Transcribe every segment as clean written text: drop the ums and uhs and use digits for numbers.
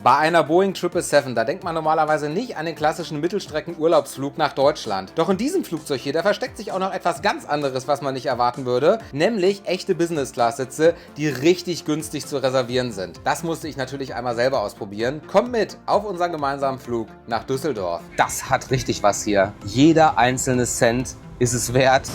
Bei einer Boeing 777, da denkt man normalerweise nicht an den klassischen Mittelstrecken-Urlaubsflug nach Deutschland. Doch in diesem Flugzeug hier, da versteckt sich auch noch etwas ganz anderes, was man nicht erwarten würde, nämlich echte Business-Class-Sitze, die richtig günstig zu reservieren sind. Das musste ich natürlich einmal selber ausprobieren. Kommt mit auf unseren gemeinsamen Flug nach Düsseldorf. Das hat richtig was hier. Jeder einzelne Cent ist es wert.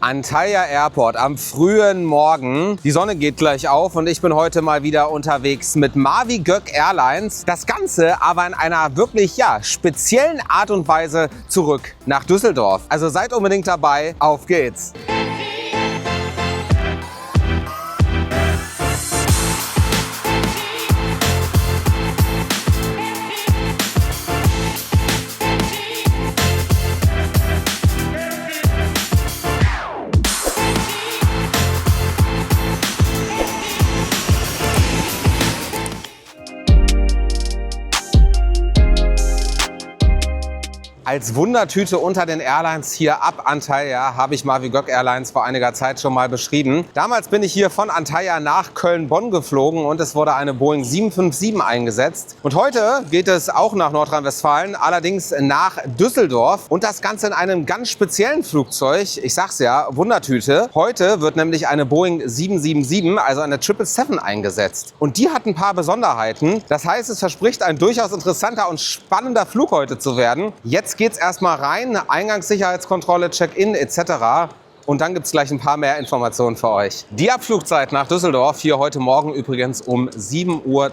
Antalya Airport am frühen Morgen. Die Sonne geht gleich auf und ich bin heute mal wieder unterwegs mit Mavi Gök Airlines. Das Ganze aber in einer wirklich speziellen Art und Weise zurück nach Düsseldorf. Also seid unbedingt dabei. Auf geht's! Als Wundertüte unter den Airlines hier ab Antalya habe ich Mavi Gök Airlines vor einiger Zeit schon mal beschrieben. Damals bin ich hier von Antalya nach Köln-Bonn geflogen und es wurde eine Boeing 757 eingesetzt. Und heute geht es auch nach Nordrhein-Westfalen, allerdings nach Düsseldorf und das Ganze in einem ganz speziellen Flugzeug. Ich sag's ja, Wundertüte. Heute wird nämlich eine Boeing 777, also eine 777 eingesetzt. Und die hat ein paar Besonderheiten. Das heißt, es verspricht ein durchaus interessanter und spannender Flug heute zu werden. Jetzt geht's erstmal rein, Eingangssicherheitskontrolle, Check-in etc. Und dann gibt es gleich ein paar mehr Informationen für euch. Die Abflugzeit nach Düsseldorf hier heute Morgen übrigens um 7:30 Uhr.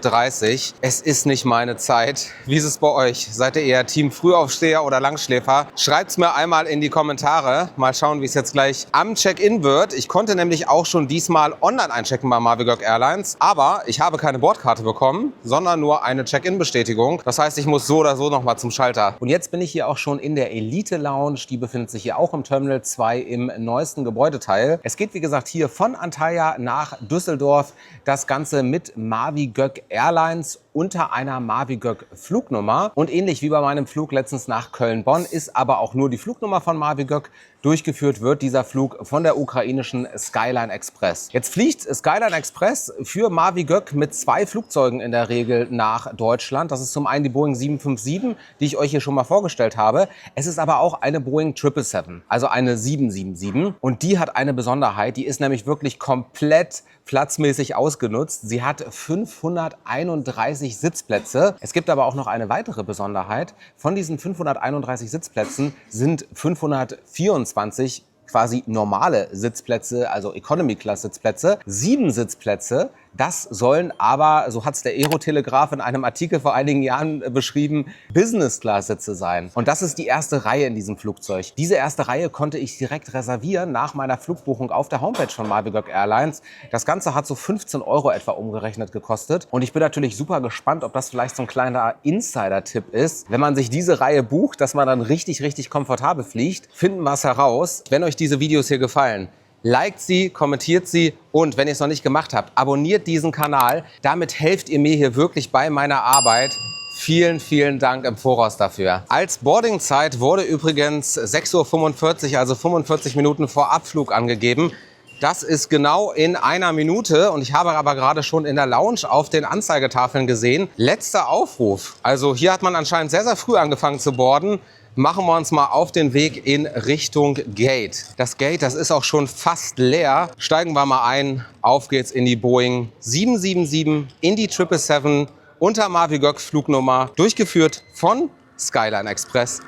Es ist nicht meine Zeit. Wie ist es bei euch? Seid ihr eher Team Frühaufsteher oder Langschläfer? Schreibt es mir einmal in die Kommentare. Mal schauen, wie es jetzt gleich am Check-in wird. Ich konnte nämlich auch schon diesmal online einchecken bei Mavi Gök Airlines. Aber ich habe keine Bordkarte bekommen, sondern nur eine Check-in-Bestätigung. Das heißt, ich muss so oder so nochmal zum Schalter. Und jetzt bin ich hier auch schon in der Elite Lounge. Die befindet sich hier auch im Terminal 2 im neuesten Gebäudeteil. Es geht wie gesagt hier von Antalya nach Düsseldorf. Das Ganze mit Mavi Gök Airlines unter einer Mavi Gök Flugnummer. Und ähnlich wie bei meinem Flug letztens nach Köln-Bonn ist aber auch nur die Flugnummer von Mavi Gök. Durchgeführt wird dieser Flug von der ukrainischen Skyline Express. Jetzt fliegt Skyline Express für Mavi Gök mit 2 Flugzeugen in der Regel nach Deutschland. Das ist zum einen die Boeing 757, die ich euch hier schon mal vorgestellt habe. Es ist aber auch eine Boeing 777, also eine 777. Und die hat eine Besonderheit, die ist nämlich wirklich komplett platzmäßig ausgenutzt. Sie hat 531 Sitzplätze. Es gibt aber auch noch eine weitere Besonderheit. Von diesen 531 Sitzplätzen sind 524 quasi normale Sitzplätze, also Economy-Class-Sitzplätze. 7 Sitzplätze, das sollen aber, so hat es der Aerotelegraph in einem Artikel vor einigen Jahren beschrieben, Business-Class-Sitze sein. Und das ist die erste Reihe in diesem Flugzeug. Diese erste Reihe konnte ich direkt reservieren nach meiner Flugbuchung auf der Homepage von Mavi Gök Airlines. Das Ganze hat so 15 € etwa umgerechnet gekostet. Und ich bin natürlich super gespannt, ob das vielleicht so ein kleiner Insider-Tipp ist. Wenn man sich diese Reihe bucht, dass man dann richtig komfortabel fliegt, finden wir es heraus. Wenn euch diese Videos hier gefallen, liked sie, kommentiert sie und wenn ihr es noch nicht gemacht habt, abonniert diesen Kanal. Damit helft ihr mir hier wirklich bei meiner Arbeit. Vielen Dank im Voraus dafür. Als Boardingzeit wurde übrigens 6:45 Uhr, also 45 Minuten vor Abflug angegeben. Das ist genau in einer Minute und ich habe aber gerade schon in der Lounge auf den Anzeigetafeln gesehen, letzter Aufruf. Also hier hat man anscheinend sehr früh angefangen zu boarden. Machen wir uns mal auf den Weg in Richtung Gate. Das Gate, das ist auch schon fast leer. Steigen wir mal ein. Auf geht's in die Boeing 777, in die 777 unter Mavi Gök Flugnummer, durchgeführt von Skyline Express.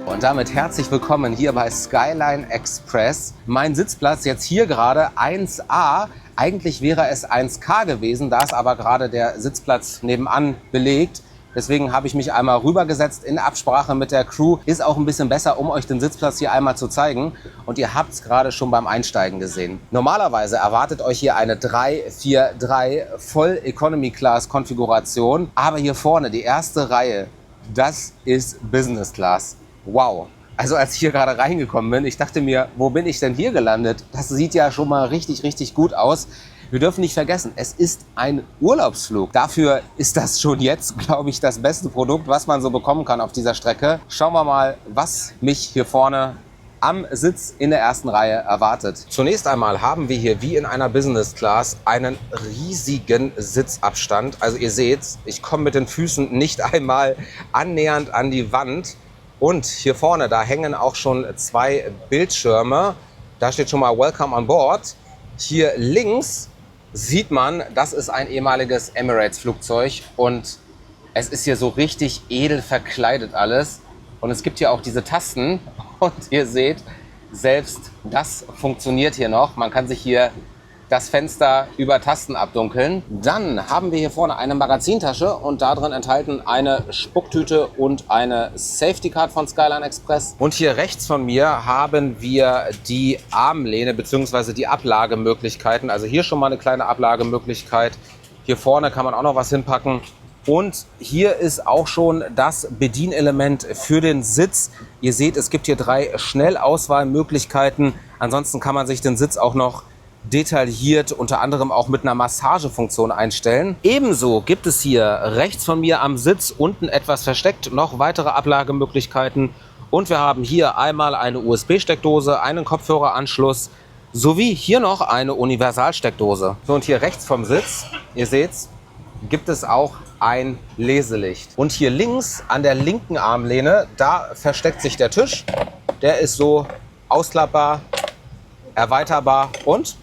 Und damit herzlich willkommen hier bei Skyline Express. Mein Sitzplatz jetzt hier gerade 1A. Eigentlich wäre es 1K gewesen, da ist aber gerade der Sitzplatz nebenan belegt. Deswegen habe ich mich einmal rübergesetzt in Absprache mit der Crew. Ist auch ein bisschen besser, um euch den Sitzplatz hier einmal zu zeigen. Und ihr habt es gerade schon beim Einsteigen gesehen. Normalerweise erwartet euch hier eine 343 Voll Economy Class Konfiguration. Aber hier vorne, die erste Reihe, das ist Business Class. Wow. Also als ich hier gerade reingekommen bin, ich dachte mir, wo bin ich denn hier gelandet? Das sieht ja schon mal richtig, richtig gut aus. Wir dürfen nicht vergessen, es ist ein Urlaubsflug. Dafür ist das schon jetzt, glaube ich, das beste Produkt, was man so bekommen kann auf dieser Strecke. Schauen wir mal, was mich hier vorne am Sitz in der ersten Reihe erwartet. Zunächst einmal haben wir hier wie in einer Business Class einen riesigen Sitzabstand. Also ihr seht, ich komme mit den Füßen nicht einmal annähernd an die Wand. Und hier vorne, da hängen auch schon 2 Bildschirme. Da steht schon mal Welcome on Board. Hier links sieht man, das ist ein ehemaliges Emirates-Flugzeug und es ist hier so richtig edel verkleidet alles. Und es gibt hier auch diese Tasten und ihr seht, selbst das funktioniert hier noch. Man kann sich hier das Fenster über Tasten abdunkeln. Dann haben wir hier vorne eine Magazintasche und da drin enthalten eine Spucktüte und eine Safety Card von Skyline Express. Und hier rechts von mir haben wir die Armlehne bzw. die Ablagemöglichkeiten. Also hier schon mal eine kleine Ablagemöglichkeit. Hier vorne kann man auch noch was hinpacken. Und hier ist auch schon das Bedienelement für den Sitz. Ihr seht, es gibt hier 3 Schnellauswahlmöglichkeiten. Ansonsten kann man sich den Sitz auch noch detailliert, unter anderem auch mit einer Massagefunktion einstellen. Ebenso gibt es hier rechts von mir am Sitz unten etwas versteckt noch weitere Ablagemöglichkeiten. Und wir haben hier einmal eine USB-Steckdose, einen Kopfhöreranschluss sowie hier noch eine Universalsteckdose. So, und hier rechts vom Sitz, ihr seht's, gibt es auch ein Leselicht. Und hier links an der linken Armlehne, da versteckt sich der Tisch. Der ist so ausklappbar, erweiterbar und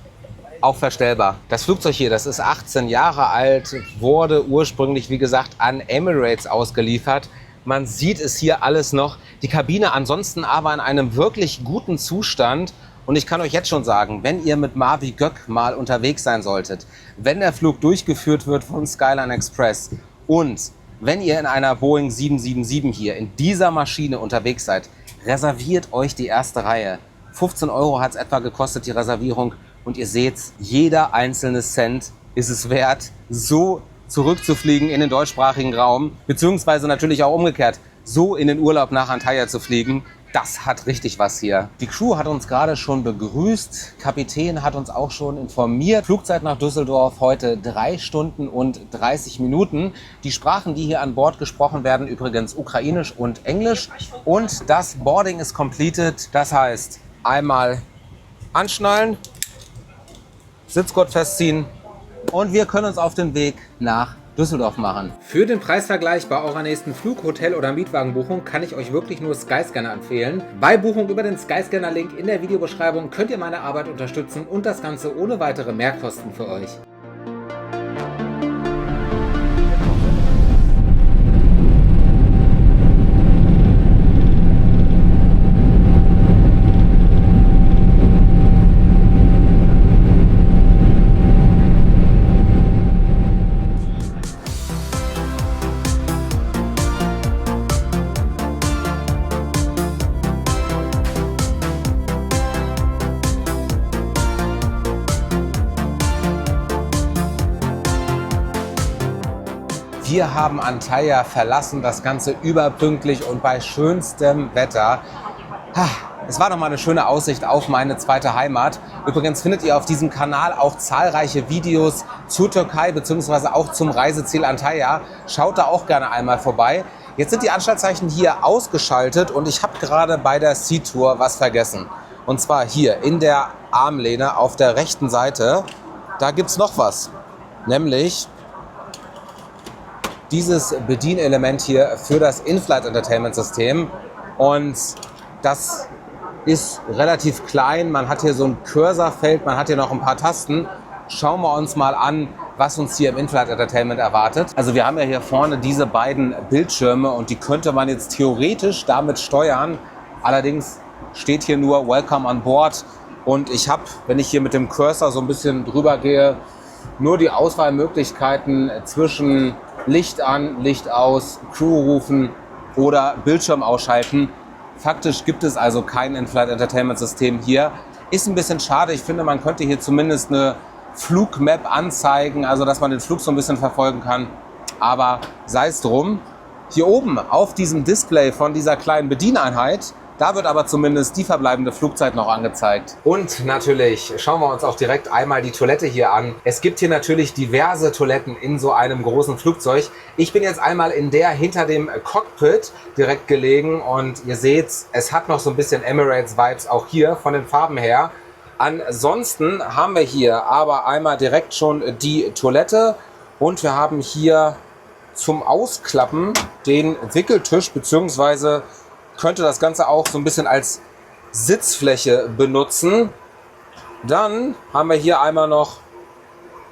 auch verstellbar. Das Flugzeug hier, das ist 18 Jahre alt, wurde ursprünglich, wie gesagt, an Emirates ausgeliefert. Man sieht es hier alles noch. Die Kabine ansonsten aber in einem wirklich guten Zustand. Und ich kann euch jetzt schon sagen, wenn ihr mit Mavi Gökk mal unterwegs sein solltet, wenn der Flug durchgeführt wird von Skyline Express und wenn ihr in einer Boeing 777 hier in dieser Maschine unterwegs seid, reserviert euch die erste Reihe. 15 € hat es etwa gekostet, die Reservierung. Und ihr seht, jeder einzelne Cent ist es wert, so zurückzufliegen in den deutschsprachigen Raum, beziehungsweise natürlich auch umgekehrt, so in den Urlaub nach Antalya zu fliegen. Das hat richtig was hier. Die Crew hat uns gerade schon begrüßt. Kapitän hat uns auch schon informiert. Flugzeit nach Düsseldorf heute 3 Stunden und 30 Minuten. Die Sprachen, die hier an Bord gesprochen werden, übrigens Ukrainisch und Englisch. Und das Boarding ist completed. Das heißt, einmal anschnallen, Sitzgurt festziehen und wir können uns auf den Weg nach Düsseldorf machen. Für den Preisvergleich bei eurer nächsten Flug-, Hotel- oder Mietwagenbuchung kann ich euch wirklich nur Skyscanner empfehlen. Bei Buchung über den Skyscanner-Link in der Videobeschreibung könnt ihr meine Arbeit unterstützen und das Ganze ohne weitere Mehrkosten für euch. Wir haben Antalya verlassen, das Ganze überpünktlich und bei schönstem Wetter. Es war noch mal eine schöne Aussicht auf meine zweite Heimat. Übrigens findet ihr auf diesem Kanal auch zahlreiche Videos zur Türkei bzw. auch zum Reiseziel Antalya. Schaut da auch gerne einmal vorbei. Jetzt sind die Anschaltzeichen hier ausgeschaltet und ich habe gerade bei der Seatour was vergessen. Und zwar hier in der Armlehne auf der rechten Seite, da gibt es noch was. Nämlich dieses Bedienelement hier für das In-Flight Entertainment System. Und das ist relativ klein. Man hat hier so ein Cursorfeld, man hat hier noch ein paar Tasten. Schauen wir uns mal an, was uns hier im In-Flight Entertainment erwartet. Also wir haben ja hier vorne diese beiden Bildschirme und die könnte man jetzt theoretisch damit steuern. Allerdings steht hier nur Welcome on Board. Und ich habe, wenn ich hier mit dem Cursor so ein bisschen drüber gehe, nur die Auswahlmöglichkeiten zwischen Licht an, Licht aus, Crew rufen oder Bildschirm ausschalten. Faktisch gibt es also kein In-Flight Entertainment System hier. Ist ein bisschen schade. Ich finde, man könnte hier zumindest eine Flugmap anzeigen, also dass man den Flug so ein bisschen verfolgen kann. Aber sei es drum. Hier oben auf diesem Display von dieser kleinen Bedieneinheit, da wird aber zumindest die verbleibende Flugzeit noch angezeigt. Und natürlich schauen wir uns auch direkt einmal die Toilette hier an. Es gibt hier natürlich diverse Toiletten in so einem großen Flugzeug. Ich bin jetzt einmal in der hinter dem Cockpit direkt gelegen und ihr seht, es hat noch so ein bisschen Emirates-Vibes auch hier von den Farben her. Ansonsten haben wir hier aber einmal direkt schon die Toilette und wir haben hier zum Ausklappen den Wickeltisch, beziehungsweise könnte das Ganze auch so ein bisschen als Sitzfläche benutzen. Dann haben wir hier einmal noch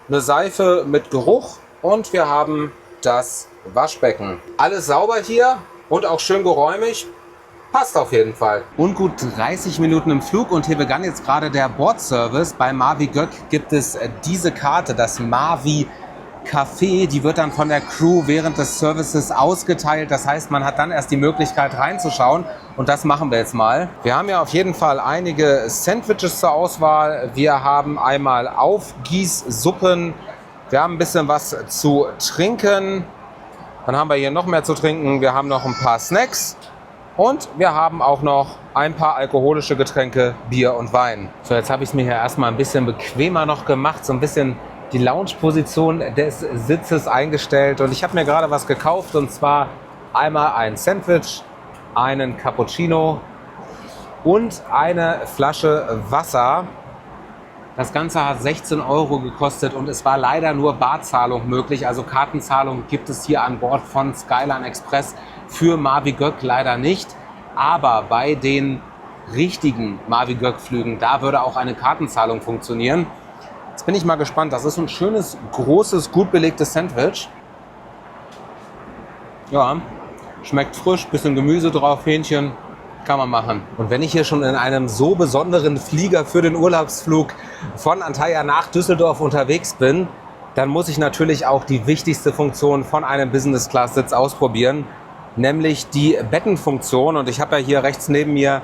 eine Seife mit Geruch und wir haben das Waschbecken. Alles sauber hier und auch schön geräumig. Passt auf jeden Fall. Und gut 30 Minuten im Flug und hier begann jetzt gerade der Bordservice. Bei Mavi Gök gibt es diese Karte, das Mavi Café, die wird dann von der Crew während des Services ausgeteilt. Das heißt, man hat dann erst die Möglichkeit reinzuschauen und das machen wir jetzt mal. Wir haben ja auf jeden Fall einige Sandwiches zur Auswahl. Wir haben einmal Aufgießsuppen. Wir haben ein bisschen was zu trinken. Dann haben wir hier noch mehr zu trinken. Wir haben noch ein paar Snacks und wir haben auch noch ein paar alkoholische Getränke, Bier und Wein. So, jetzt habe ich es mir hier erstmal ein bisschen bequemer noch gemacht, so ein bisschen die Lounge-Position des Sitzes eingestellt und ich habe mir gerade was gekauft und zwar einmal ein Sandwich, einen Cappuccino und eine Flasche Wasser. Das Ganze hat 16 € gekostet und es war leider nur Barzahlung möglich, also Kartenzahlung gibt es hier an Bord von Skyline Express für Mavi Gök leider nicht, aber bei den richtigen Mavi Gök Flügen, da würde auch eine Kartenzahlung funktionieren. Jetzt bin ich mal gespannt. Das ist ein schönes, großes, gut belegtes Sandwich. Ja, schmeckt frisch, bisschen Gemüse drauf, Hähnchen, kann man machen. Und wenn ich hier schon in einem so besonderen Flieger für den Urlaubsflug von Antalya nach Düsseldorf unterwegs bin, dann muss ich natürlich auch die wichtigste Funktion von einem Business-Class-Sitz ausprobieren, nämlich die Bettenfunktion. Und ich habe ja hier rechts neben mir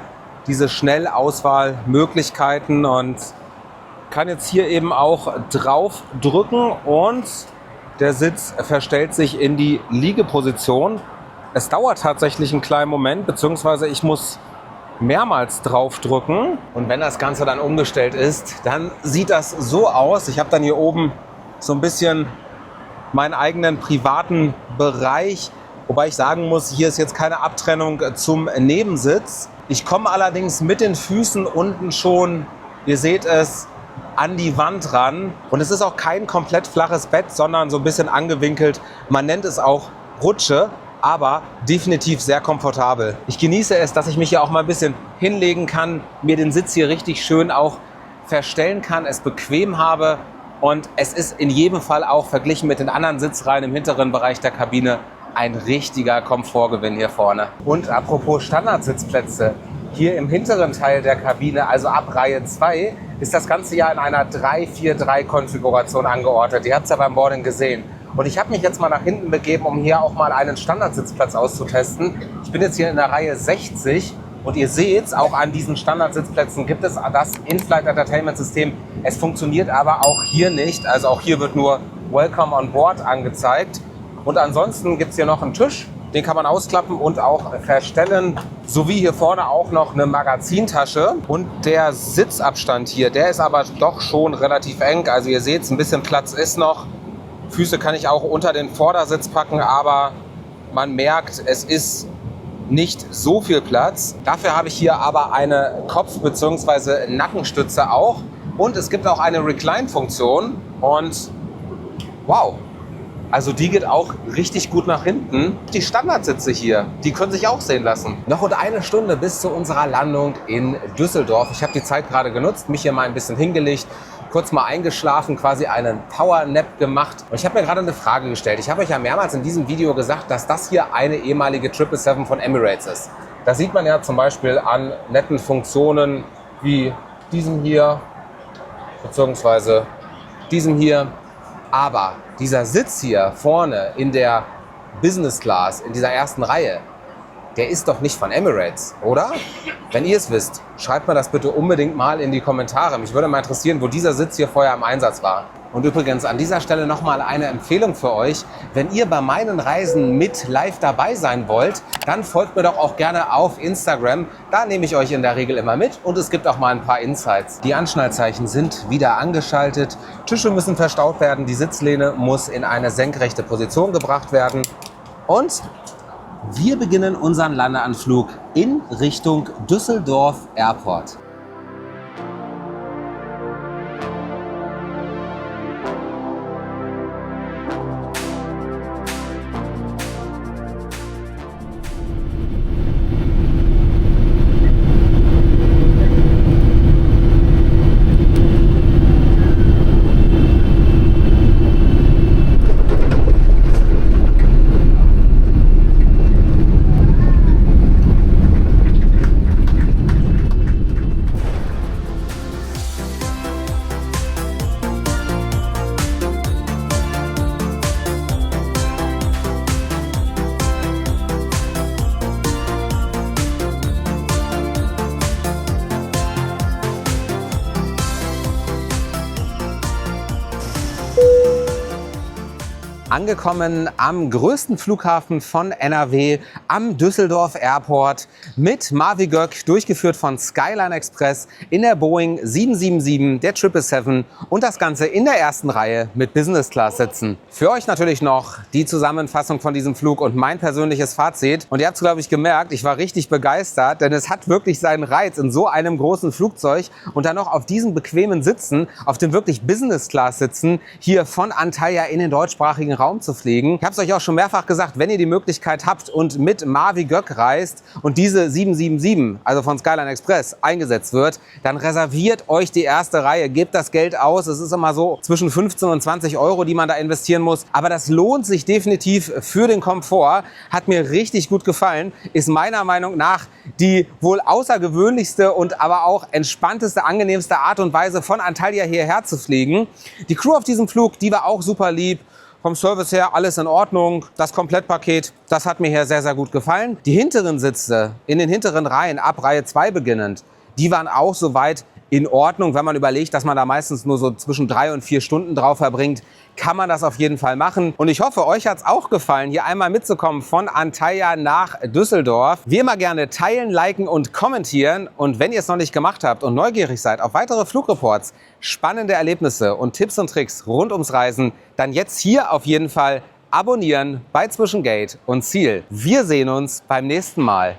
diese Schnellauswahlmöglichkeiten und kann jetzt hier eben auch drauf drücken und der Sitz verstellt sich in die Liegeposition. Es dauert tatsächlich einen kleinen Moment, beziehungsweise ich muss mehrmals drauf drücken. Und wenn das Ganze dann umgestellt ist, dann sieht das so aus. Ich habe dann hier oben so ein bisschen meinen eigenen privaten Bereich, wobei ich sagen muss, hier ist jetzt keine Abtrennung zum Nebensitz. Ich komme allerdings mit den Füßen unten schon, ihr seht es, an die Wand ran. Und es ist auch kein komplett flaches Bett, sondern so ein bisschen angewinkelt. Man nennt es auch Rutsche, aber definitiv sehr komfortabel. Ich genieße es, dass ich mich hier auch mal ein bisschen hinlegen kann, mir den Sitz hier richtig schön auch verstellen kann, es bequem habe und es ist in jedem Fall auch verglichen mit den anderen Sitzreihen im hinteren Bereich der Kabine ein richtiger Komfortgewinn hier vorne. Und apropos Standardsitzplätze, hier im hinteren Teil der Kabine, also ab Reihe 2, ist das Ganze ja in einer 3-4-3-Konfiguration angeordnet. Ihr habt es ja beim Boarding gesehen. Und ich habe mich jetzt mal nach hinten begeben, um hier auch mal einen Standardsitzplatz auszutesten. Ich bin jetzt hier in der Reihe 60 und ihr seht, auch an diesen Standardsitzplätzen gibt es das In-Flight Entertainment System. Es funktioniert aber auch hier nicht. Also auch hier wird nur Welcome on Board angezeigt. Und ansonsten gibt es hier noch einen Tisch. Den kann man ausklappen und auch verstellen, sowie hier vorne auch noch eine Magazintasche. Und der Sitzabstand hier, der ist aber doch schon relativ eng. Also ihr seht, ein bisschen Platz ist noch. Füße kann ich auch unter den Vordersitz packen, aber man merkt, es ist nicht so viel Platz. Dafür habe ich hier aber eine Kopf- bzw. Nackenstütze auch. Und es gibt auch eine Recline-Funktion. Und wow! Also die geht auch richtig gut nach hinten. Die Standardsitze hier, die können sich auch sehen lassen. Noch rund eine Stunde bis zu unserer Landung in Düsseldorf. Ich habe die Zeit gerade genutzt, mich hier mal ein bisschen hingelegt, kurz mal eingeschlafen, quasi einen Power-Nap gemacht. Und ich habe mir gerade eine Frage gestellt. Ich habe euch ja mehrmals in diesem Video gesagt, dass das hier eine ehemalige 777 von Emirates ist. Das sieht man ja zum Beispiel an netten Funktionen wie diesem hier, beziehungsweise diesem hier. Aber dieser Sitz hier vorne in der Business Class, in dieser ersten Reihe, der ist doch nicht von Emirates, oder? Wenn ihr es wisst, schreibt mir das bitte unbedingt mal in die Kommentare. Mich würde mal interessieren, wo dieser Sitz hier vorher im Einsatz war. Und übrigens an dieser Stelle nochmal eine Empfehlung für euch. Wenn ihr bei meinen Reisen mit live dabei sein wollt, dann folgt mir doch auch gerne auf Instagram. Da nehme ich euch in der Regel immer mit und es gibt auch mal ein paar Insights. Die Anschnallzeichen sind wieder angeschaltet. Tische müssen verstaut werden. Die Sitzlehne muss in eine senkrechte Position gebracht werden. Und wir beginnen unseren Landeanflug in Richtung Düsseldorf Airport. Angekommen am größten Flughafen von NRW, am Düsseldorf Airport, mit Marvi Gökk, durchgeführt von Skyline Express in der Boeing 777, der 777 und das Ganze in der ersten Reihe mit Business Class Sitzen. Für euch natürlich noch die Zusammenfassung von diesem Flug und mein persönliches Fazit. Und ihr habt es, glaube ich, gemerkt, ich war richtig begeistert, denn es hat wirklich seinen Reiz, in so einem großen Flugzeug und dann noch auf diesen bequemen Sitzen, auf dem wirklich Business Class Sitzen, hier von Antalya in den deutschsprachigen Raum zu fliegen. Ich habe es euch auch schon mehrfach gesagt, wenn ihr die Möglichkeit habt und mit Marvi Gökk reist und diese 777, also von Skyline Express, eingesetzt wird, dann reserviert euch die erste Reihe, gebt das Geld aus. Es ist immer so zwischen 15 und 20 Euro, die man da investieren muss. Aber das lohnt sich definitiv für den Komfort. Hat mir richtig gut gefallen. Ist meiner Meinung nach die wohl außergewöhnlichste und aber auch entspannteste, angenehmste Art und Weise, von Antalya hierher zu fliegen. Die Crew auf diesem Flug, die war auch super lieb. Vom Service her alles in Ordnung. Das Komplettpaket, das hat mir hier sehr, sehr gut gefallen. Die hinteren Sitze in den hinteren Reihen, ab Reihe 2 beginnend, die waren auch soweit in Ordnung. Wenn man überlegt, dass man da meistens nur so zwischen 3 und 4 Stunden drauf verbringt, kann man das auf jeden Fall machen. Und ich hoffe, euch hat es auch gefallen, hier einmal mitzukommen von Antalya nach Düsseldorf. Wie immer gerne teilen, liken und kommentieren. Und wenn ihr es noch nicht gemacht habt und neugierig seid auf weitere Flugreports, spannende Erlebnisse und Tipps und Tricks rund ums Reisen, dann jetzt hier auf jeden Fall abonnieren bei Zwischengate und Ziel. Wir sehen uns beim nächsten Mal.